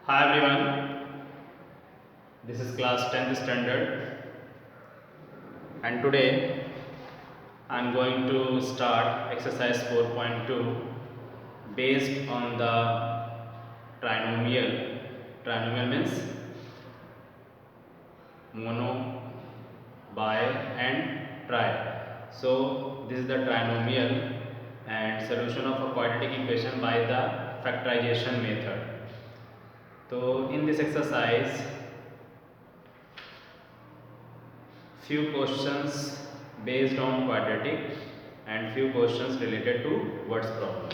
Hi everyone, this is class 10th standard and today I am going to start exercise 4.2 based on the trinomial. Trinomial means mono, bi and tri. So this is the trinomial and solution of a quadratic equation by the factorization method. So in this exercise few questions based on quadratic and few questions related to words problem.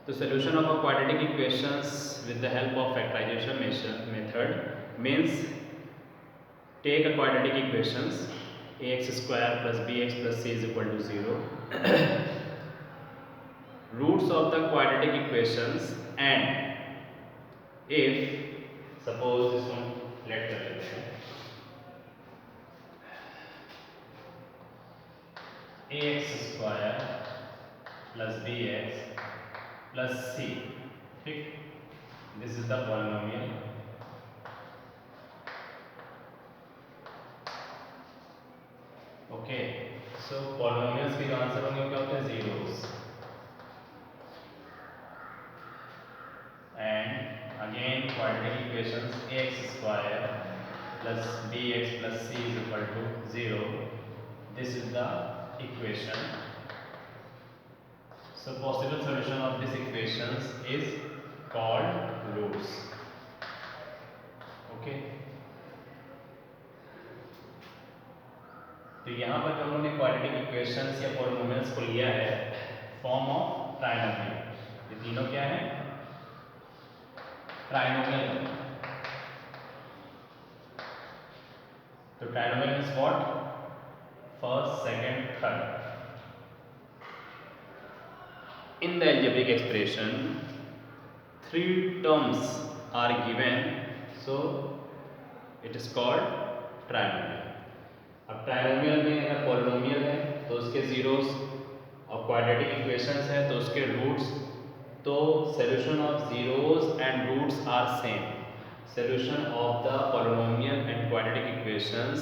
The solution of a quadratic equations with the help of factorization method means take a quadratic equations ax square plus bx plus c is equal to 0, roots of the quadratic equations, and if suppose this one let कर लेते हैं ax square plus bx plus c, ठीक, this is the polynomial. Okay, so polynomials के जो answer होंगे वो क्या होते हैं zeros. And again quadratic equations ax square plus bx plus c is equal to 0, this is the equation. So possible solution of this equations is called roots. Okay. तो यहाँ पर हम लोगों ने क्वाड्रेटिक इक्वेशंस या पॉलिनोमियल्स को लिया है फॉर्म ऑफ ट्राइनोमियल. ये तीनों क्या है? ट्राइनोमियल. तो trinomial means what? First, second, third. In the algebraic expression, three terms are given, so it is called trinomial. अब ट्राइनोमियल में अगर पॉलिनोमियल है तो उसके जीरोस, और क्वाड्रेटिक इक्वेशंस है तो उसके रूट्स, तो solution of zeros and roots are same. Solution of the polynomial and quadratic equations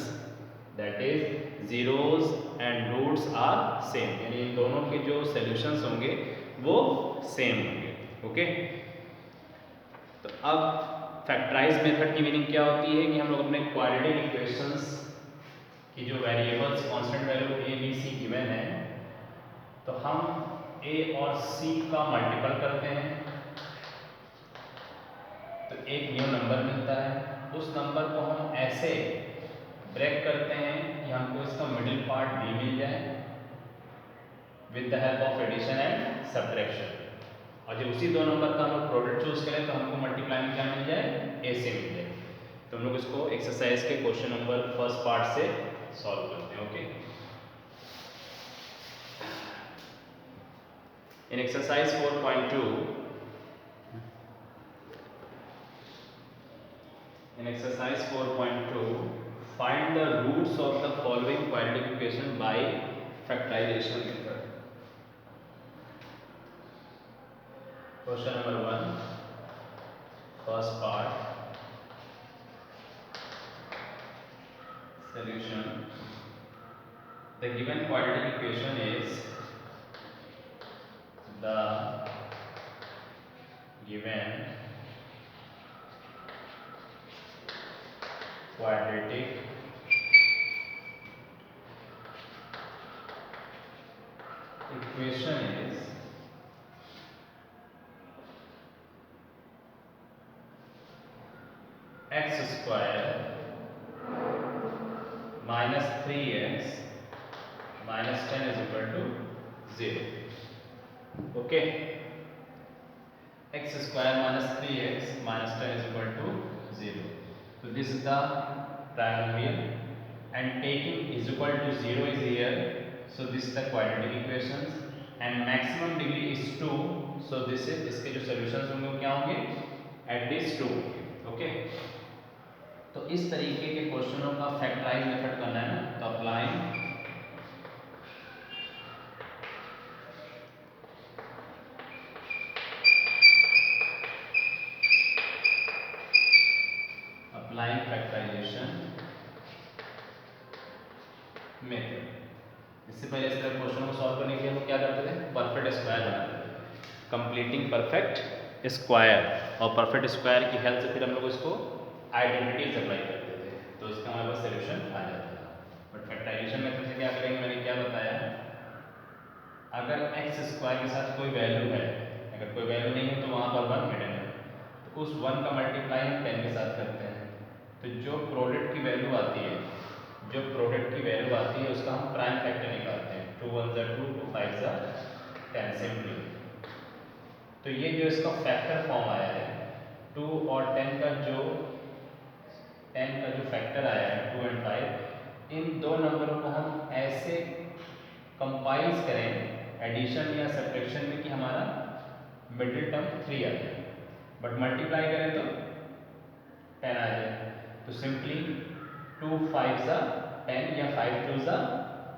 that is zeros and roots are same, यानी इन दोनों के जो सॉल्यूशंस होंगे वो सेम होंगे. ओके. तो अब फैक्टराइज मेथड की मीनिंग क्या होती है कि हम लोग अपने क्वाड्रेटिक इक्वेशंस की जो variables constant value a b c given है तो हम a और c का मल्टीपल करते हैं तो एक न्यू नंबर मिलता है. उस नंबर को हम ऐसे ब्रेक करते हैं कि हमको इसका मिडिल पार्ट b मिल जाए with the help of addition and subtraction. और जब उसी दो नंबर का हम लोग प्रोडक्ट चूज करें तो हमको मल्टीप्लाई में क्या मिल जाए? a से मिल जाए. तो हम लोग इसको एक्सरसाइज के क्वेश्चन नंबर फर्स्ट पार्ट से सॉल्व करते हैं. Okay. In exercise 4.2 in exercise 4.2 find the roots of the following quadratic equation by factorization method. Question number 1, first part, solution. The given quadratic equation is the given quadratic equation is x square minus 3x minus 10 is equal to 0. Okay. x square minus 3x minus 10 is equal to 0. So this is the trinomial and taking is equal to 0 is here. So this is the quadratic equations and maximum degree is 2. So this is इसके जो solutions होंगे वो क्या होंगे? At least 2. Okay. तो इस तरीके के क्वेश्चनों का फैक्टराइज मेथड करना है ना, तो अप्लाइंग क्या करते थे, परफेक्ट स्क्वायर बनाते थे, कंप्लीटिंग परफेक्ट स्क्वायर। और परफेक्ट स्क्वायर की हेल्प से फिर हम लोग इसको आइडेंटिटीज अप्लाई करते थे, तो इसका हमारे पास सोल्यूशन आ जाता था। बट फैक्टराइजेशन मेथड से क्या करेंगे, मैंने क्या बताया, अगर एक्स स्क्वायर के साथ कोई वैल्यू है, अगर कोई वैल्यू नहीं है तो वहाँ पर 1 हिडन है, तो उस 1 का मल्टीप्लाई हम 10 के साथ करते हैं। तो जो प्रोडक्ट की वैल्यू आती है, जो प्रोडक्ट की वैल्यू आती है उसका हम प्राइम फैक्टर निकालते हैं, 2 1 ज़ा 2, 2 5 ज़ा 10 सिंपली। तो ये जो इसका फैक्टर फॉर्म आया है 2 और 10 का जो फैक्टर आया है 2 और 5, इन दो नंबरों को हम ऐसे कंपाइल्स करें एडिशन या सब्ट्रैक्शन में कि हमारा मिडिल टर्म 3 आ जाए, बट मल्टीप्लाई करें तो 10 आ जाए। तो सिंपली 2 5 ज़ा 10 या 5 2 ज़ा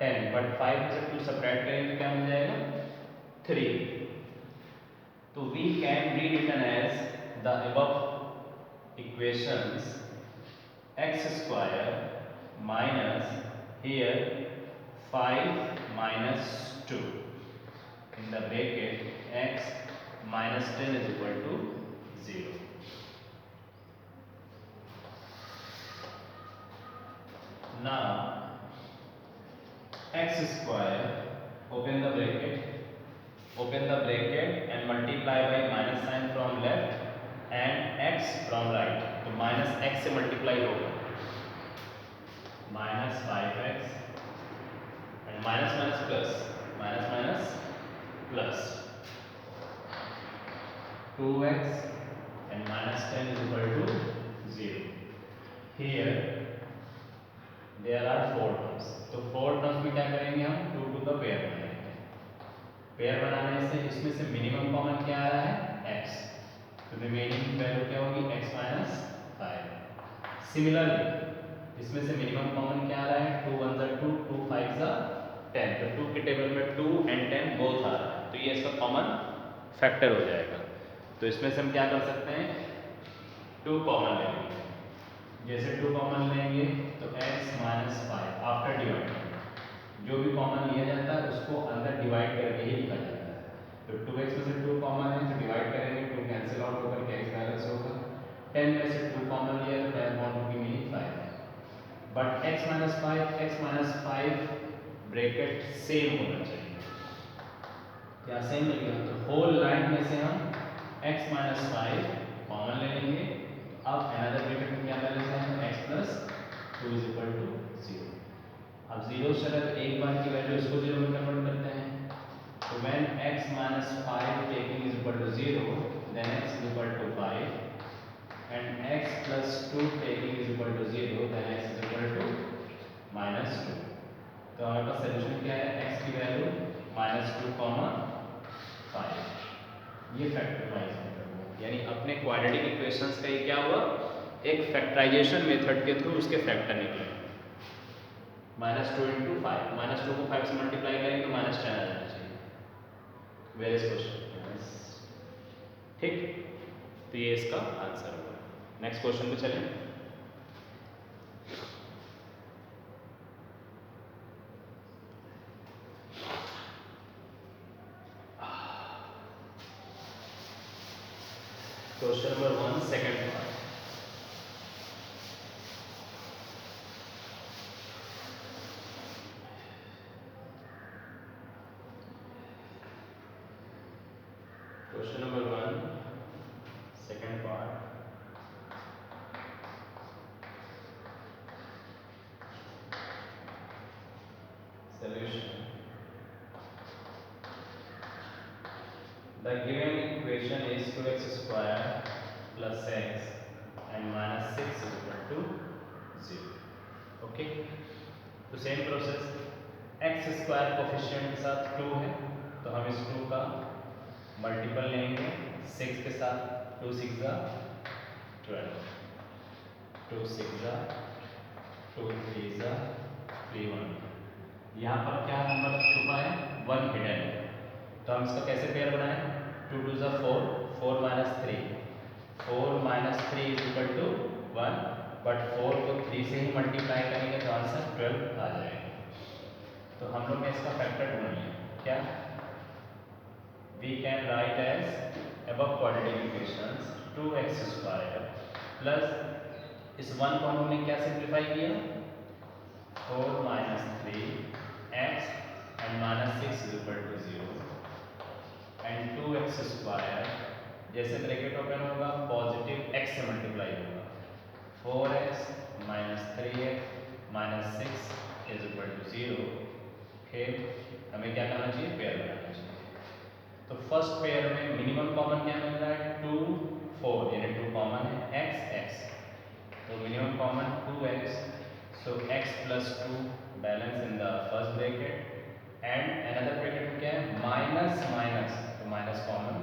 10, बट 5 में से 2 सब्ट्रैक्ट करेंगे तो क्या मिल जाएगा, 3। तो we can rewritten as the above equations x square minus here 5 minus 2 in the bracket x minus 10 is equal to 0. Now x square, open the bracket and multiply by minus sign from left and x from right, तो minus x से multiply होगा, minus 5x and minus minus plus, minus minus plus 2x and minus 10 is equal to 0. Here there are 4 terms, तो 4 terms में क्या करेंगे हम, 2 to का pair बनाएंगे। पेयर बनाने से इसमें से मिनिमम कॉमन क्या आ रहा है, x, तो रिमेनिंग वैल्यू क्या होगी, x माइनस 5। सिमिलरली इसमें से मिनिमम कॉमन क्या आ रहा है, 2 1 ज़ा 2, 2 5 ज़ा 10, तो 2 के टेबल में 2 एंड 10 बोथ आ रहा है, तो ये इसका कॉमन फैक्टर हो जाएगा। तो इसमें से हम क्या कर सकते हैं, 2 कॉमन ले लेंगे, जैसे 2 कॉमन लेंगे तो x माइनस 5 आफ्टर डिवाइड, जो भी कॉमन लिया जाता है उसको अंदर डिवाइड करके ही लिखा जाता है। तो 2x में से 2 कॉमन है तो डिवाइड करेंगे, 2 कैंसिल आउट होकर के x बैलेंस होगा, 10 में से 2 कॉमन लिया तो 10 1 की मीनिंग 5 है, but x minus 5 bracket same होना चाहिए, क्या सेम मिल गया, तो होल लाइन में से हम x माइनस 5 कॉमन ले लेंगे। अब अनदर ब्रैकेट में क्या बैलेंस है, x plus 2 is equal to 0। अब 0 से तो एक बार की वैल्यू इसको 0 में कन्वर्ट करते हैं, तो when x minus 5 taking is equal to 0, then x is equal to 5 and x plus 2 taking is equal to 0, then x is equal to minus 2। तो हमारे पास सोल्यूशन क्या है, x की वैल्यू -2, 5। ये फैक्टराइज मेथड हुआ, यानी अपने क्वाड्रेटिक इक्वेशंस का ये क्या हुआ, एक फैक्टराइजेशन मेथड के थ्रू उसके फैक्टर निकले। -2 इंटू 5, -2 को 5 से मल्टीप्लाई करेंगे तो -10 आ जाना चाहिए। वेयर इज क्वेश्चन, ठीक, तो ये इसका आंसर होगा। नेक्स्ट क्वेश्चन पे चलें। Question number 1 second part. Question number 1, second part. Solution. The given equation is 2x square plus x and minus 6 is equal to 0. Okay. तो same process, x square coefficient के साथ 2 है तो हम इस 2 का मल्टीपल लेंगे 6 के साथ, 2 6 ज़ा 12, 2 6 ज़ा 2 3 ज़ा 3 1। यहाँ पर क्या नंबर छुपा है, 1 हिडन है, तो हम इसका कैसे पेयर बनाएं, 2 2 ज़ा 4, 4 minus 3, 4 minus 3 is equal to 1, but 4 को 3 से ही मल्टीप्लाई करेंगे तो आंसर 12 आ जाएगा। तो हम लोग ने इसका फैक्टर ढूंढ लिया, क्या we can write as above quadratic equations 2x square plus इस वन को हमने क्या सिंप्लीफाई किया 4 minus 3x and minus 6 is equal to 0 and 2x square जैसे ब्रैकेट ओपन होगा पॉजिटिव x से मल्टीप्लाई होगा 4x minus 3x minus 6 is equal to 0। फिर हमें क्या करना चाहिए पेयर बनाना चाहिए। तो फर्स्ट पेयर में मिनिमम कॉमन क्या मिल रहा है 2 4 यानी 2 कॉमन है x x तो minimum common 2x so x plus 2 balance in the first bracket and another bracket में क्या है माइनस माइनस तो minus common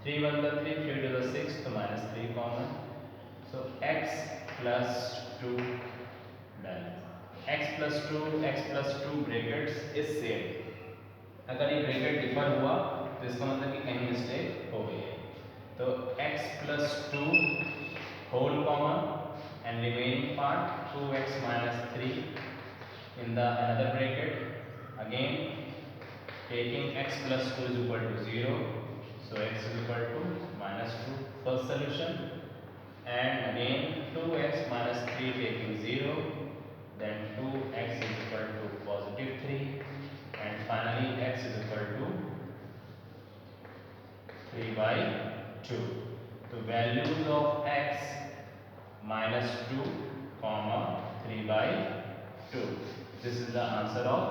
3 1 the 3 3 to the 6 तो minus 3 common so x plus 2 balance x plus 2 brackets is same. अगर ये bracket differ हुआ तो इसका मतलब कि कहीं मिस्टेक हो गई है। तो x plus 2 whole common and remaining part 2x minus 3 in the another bracket again taking x plus 2 is equal to 0 so x is equal to minus 2 first solution and again 2x minus 3 taking 0 then 2x is equal to positive 3 and finally x is equal to 3 by 2 so values of x minus 2 comma 3 by 2 this is the answer of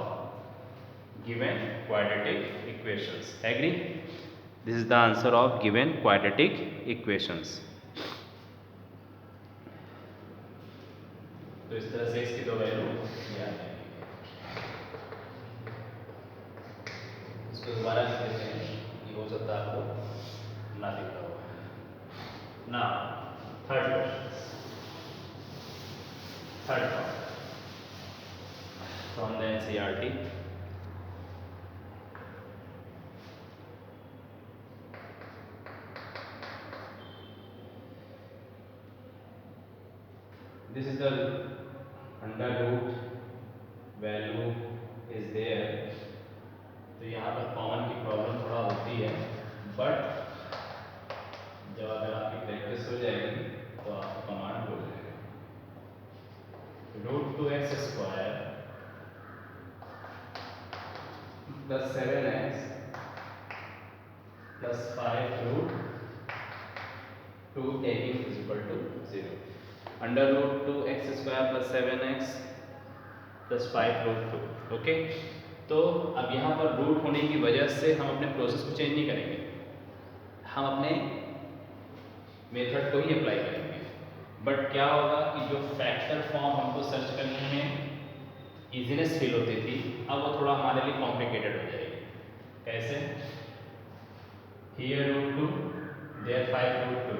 given quadratic equations agree this is the answer of given quadratic equations। तो इस तरह से इसकी दो value याद है इसको दोबारा लिख देते हैं ये हो सकता है आपको ना दिख रहा हो ना। Third question third part from the NCERT this is the under root value is there तो यहाँ पर कॉमन की प्रॉब्लम थोड़ा होती है बट जब अगर आपकी प्रैक्टिस हो जाएगी तो आपको कमांड हो जाएगा root 2x square plus 7x plus 5 root 2 taking is equal to 0 under root 2x square plus 7x plus 5 root 2 okay. तो अब यहाँ पर रूट होने की वजह से हम अपने प्रोसेस को चेंज नहीं करेंगे हम अपने मेथड को ही अप्लाई करेंगे बट क्या होगा कि जो फैक्टर फॉर्म हमको सर्च करने में इजीनेस फील होती थी अब वो थोड़ा हमारे लिए कॉम्प्लिकेटेड हो जाएगी। कैसे here root 2 there 5 root 2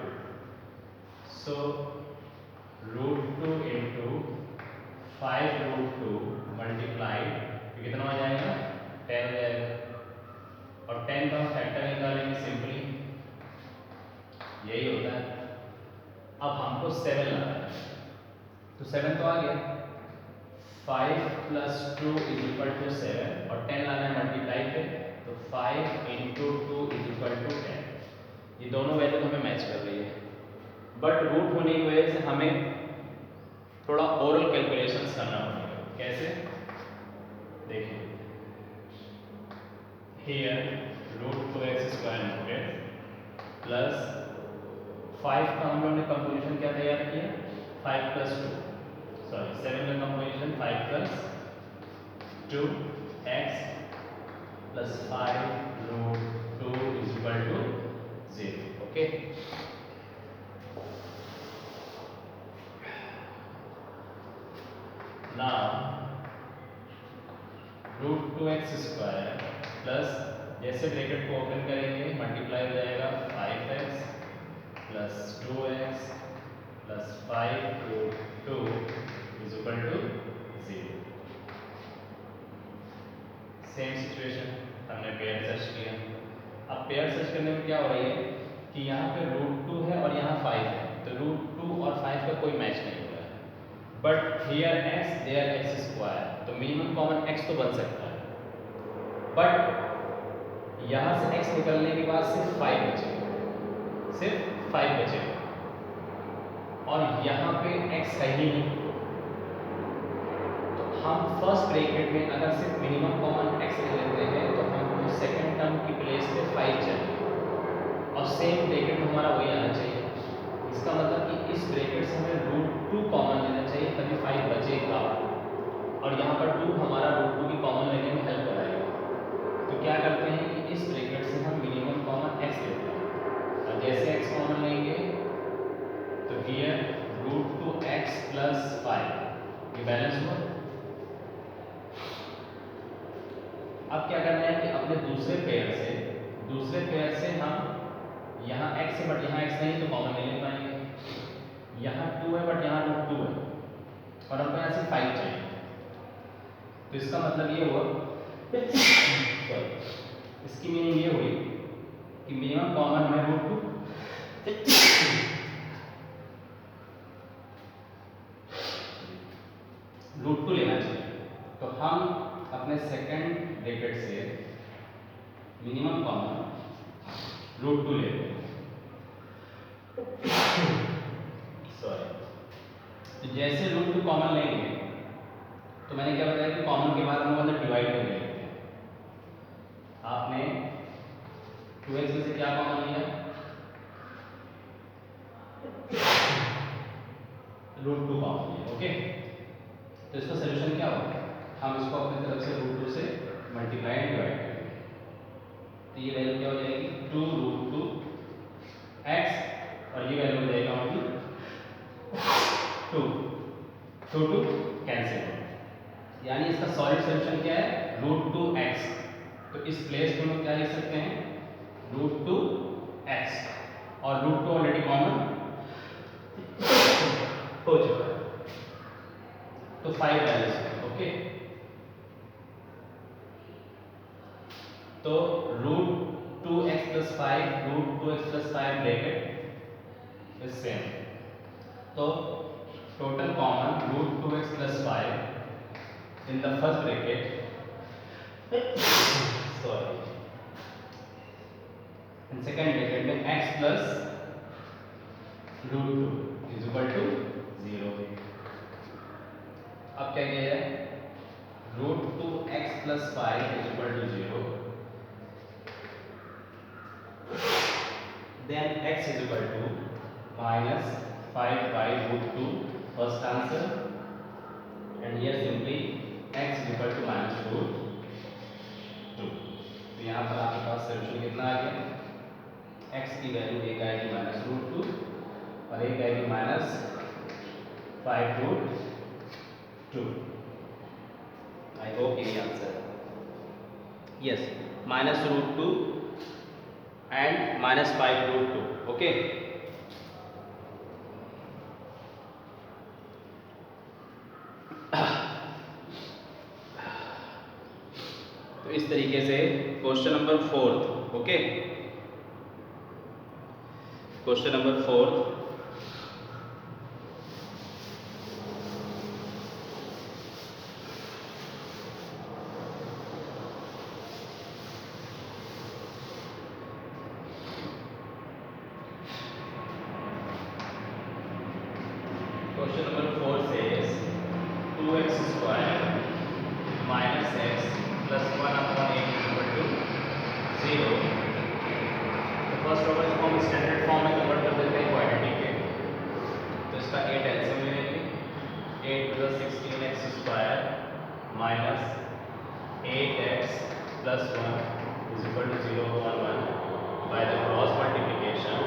so root 2 into 5 root 2 multiplied कितना हो जाएगा 10 हो जाएगा और 10 का फैक्टर निकालेंगे सिंपली यही होता है। अब हमको 7 लाना है तो 7 तो आ गया 5 प्लस 2 इज इक्वल टू 7 और 10 लाना है मल्टीप्लाई पे तो 5 इंटू 2 इज इक्वल टू 10 ये दोनों वैल्यू हमें मैच कर रही है बट रूट होने की वजह से हमें थोड़ा ओरल कैलकुलेशंस करना पड़ेगा। कैसे देखिए here root 2x square noted plus 5 का हम लोगों ने कंपोजिशन क्या तैयार किया 5 प्लस 2 सॉरी 7 का composition 5 plus 2 x plus 5 root 2 is equal to 0 okay. Now root 2x square plus जैसे ब्रैकेट को ओपन करेंगे मल्टीप्लाई हो जाएगा 5x plus 2x plus 5 root 2 is equal to 0। Same situation हमने पेयर सर्च किया। अब pair search करने में क्या हो रही है कि यहाँ पे रूट 2 है और यहाँ 5 है तो रूट 2 और 5 का कोई मैच नहीं हो रहा है but here x there x square तो मिनिमम कॉमन x तो बन सकता है बट यहाँ से x निकलने के बाद सिर्फ 5 बचे, सिर्फ 5 बचे, और यहाँ पे x है ही नहीं। तो हम फर्स्ट ब्रैकेट में अगर सिर्फ मिनिमम कॉमन x ले लेते हैं तो हमको सेकेंड टर्म की प्लेस पे 5 चाहिए, और सेम ब्रैकेट में हमारा वही आना चाहिए। इसका मतलब कि इस ब्रैकेट से हमें √2 कॉमन लेना चाहिए, तभी 5 बचेगा, और यहाँ पर 2 हमारा √2 भी कॉमन लेने में हेल्प कराएगा। तो क्या करते हैं कि इस ब्रैकेट से हम मिनिमम कॉमन x लेते हैं, और जैसे x कॉमन लेंगे तो हियर √2x प्लस 5 ये बैलेंस हुआ। अब क्या करना है कि अपने दूसरे पेयर से हम यहाँ x है बट यहाँ x नहीं तो कॉमन नहीं ले पाएंगे, यहाँ 2 है बट यहाँ √2 है, और हमको यहाँ से 5 चाहिए। तो इसका मतलब ये हुआ इसकी मीनिंग ये हुई कि मिनिमम कॉमन में √2 लेना चाहिए। तो हम अपने सेकंड ब्रैकेट से मिनिमम कॉमन √2 लेते हैं। सॉरी, तो जैसे √2 कॉमन लेंगे तो मैंने क्या बताया कि कॉमन के बाद हम लोग डिवाइड कर लेते हैं। आपने 2x में से क्या कॉमन लिया, √2 कॉमन लिया। ओके, तो इसका सोल्यूशन क्या होगा, हम इसको अपनी तरफ से √2 से मल्टीप्लाई एंड डिवाइड करेंगे। तो ये वैल्यू क्या हो जाएगी 2√2x, और ये वैल्यू हो जाएगा हमारी 2 कैंसिल, यानी इसका सॉलिड सोल्यूशन क्या है √2x। तो इस प्लेस पे हम लोग क्या लिख सकते हैं √2x, और √2 ऑलरेडी कॉमन हो चुका है, तो 5 बैलेंस है। ओके, तो √2x plus 5 √2x plus 5 bracket is same, तो total common √2x plus 5 in the first bracket, sorry in second bracket में x plus √2 is equal to 0। अब क्या किया जाए, √2x plus 5 is equal to 0, then x is equal to -5 by √2 first answer, and here simply x is equal to -2। तो यहाँ पर आपके पास solution कितना आ गया, x की वैल्यू एक आएगी -√2 और एक आएगी -5√2। आई होप यही आंसर है, यस -√2 एंड -5√2। ओके, तो इस तरीके से question number 4। Okay, question number 4, question number 4 says 2x square minus x plus 1/8 is equal to 0। तो फर्स्ट ऑफ ऑल इसको हम स्टैंडर्ड फॉर्म में कन्वर्ट कर देते हैं क्वाड्रेटिक के, तो इसका 8 एलसीएम ले लेंगे, 8 + 16x square minus 8x plus 1 is equal to 0/1 by the cross multiplication,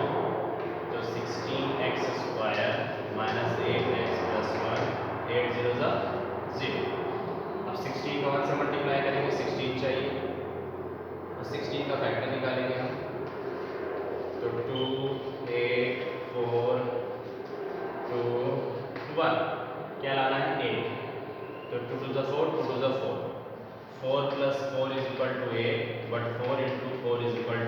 तो 16x square minus 8x plus 1, 8 0 0। अब 16 को 1 से मल्टीप्लाई करेंगे, 16 चाहिए, और 16 का फैक्टर निकालेंगे हम, तो 2 8 4 2 1, क्या लाना है 8, तो 2 to the 4 4 + 4 is equal to 8, but 4 × 4 is equal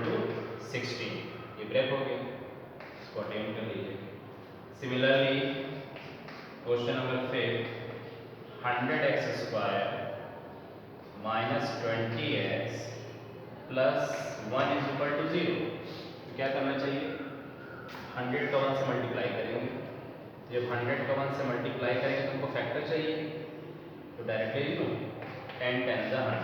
1 is equal to 0, तो क्या करना चाहिए, 100 का 1 से मल्टीप्लाई करेंगे। जब 100 का 1 से मल्टीप्लाई करेंगे तो हमको फैक्टर चाहिए, तो डायरेक्टली लिख लो 10 10 100।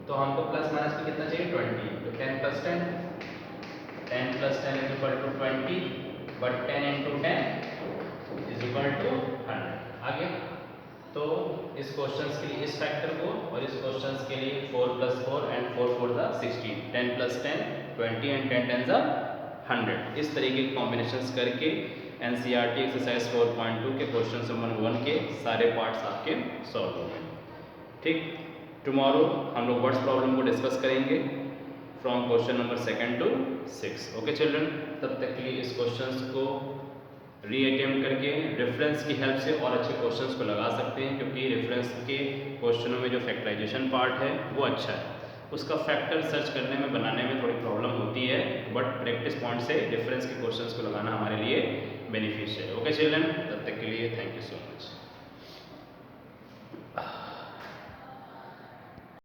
तो हमको प्लस माइनस में कितना चाहिए 20, तो 10 plus 10, 10 plus 10 is equal to 20, but 10 into 10 is equal to 100। आगे तो इस क्वेश्चंस के लिए इस फैक्टर को और इस क्वेश्चंस के लिए 4 plus 4 and 4 4 the 16, 10 plus 10 20 and 10 10 the 100। इस तरीके के कॉम्बिनेशंस करके एनसीईआरटी एक्सरसाइज 4.2 के क्वेश्चन नंबर 1 के सारे पार्ट्स आपके सॉल्व हो गए। ठीक, टुमारो हम लोग वर्ड्स प्रॉब्लम को डिस्कस करेंगे from question number 2 to 6। Okay children, तब तक के लिए इस क्वेश्चंस को रीअटेम्प्ट करके रेफरेंस की हेल्प से और अच्छे क्वेश्चंस को लगा सकते हैं, क्योंकि रेफरेंस के क्वेश्चनों में जो फैक्टराइजेशन पार्ट है वो अच्छा है, उसका फैक्टर सर्च करने में बनाने में थोड़ी प्रॉब्लम होती है, बट प्रैक्टिस पॉइंट से रेफरेंस के क्वेश्चंस को लगाना हमारे लिए बेनिफिशियल है। ओके चिल्ड्रन, तब तक के लिए थैंक यू सो मच।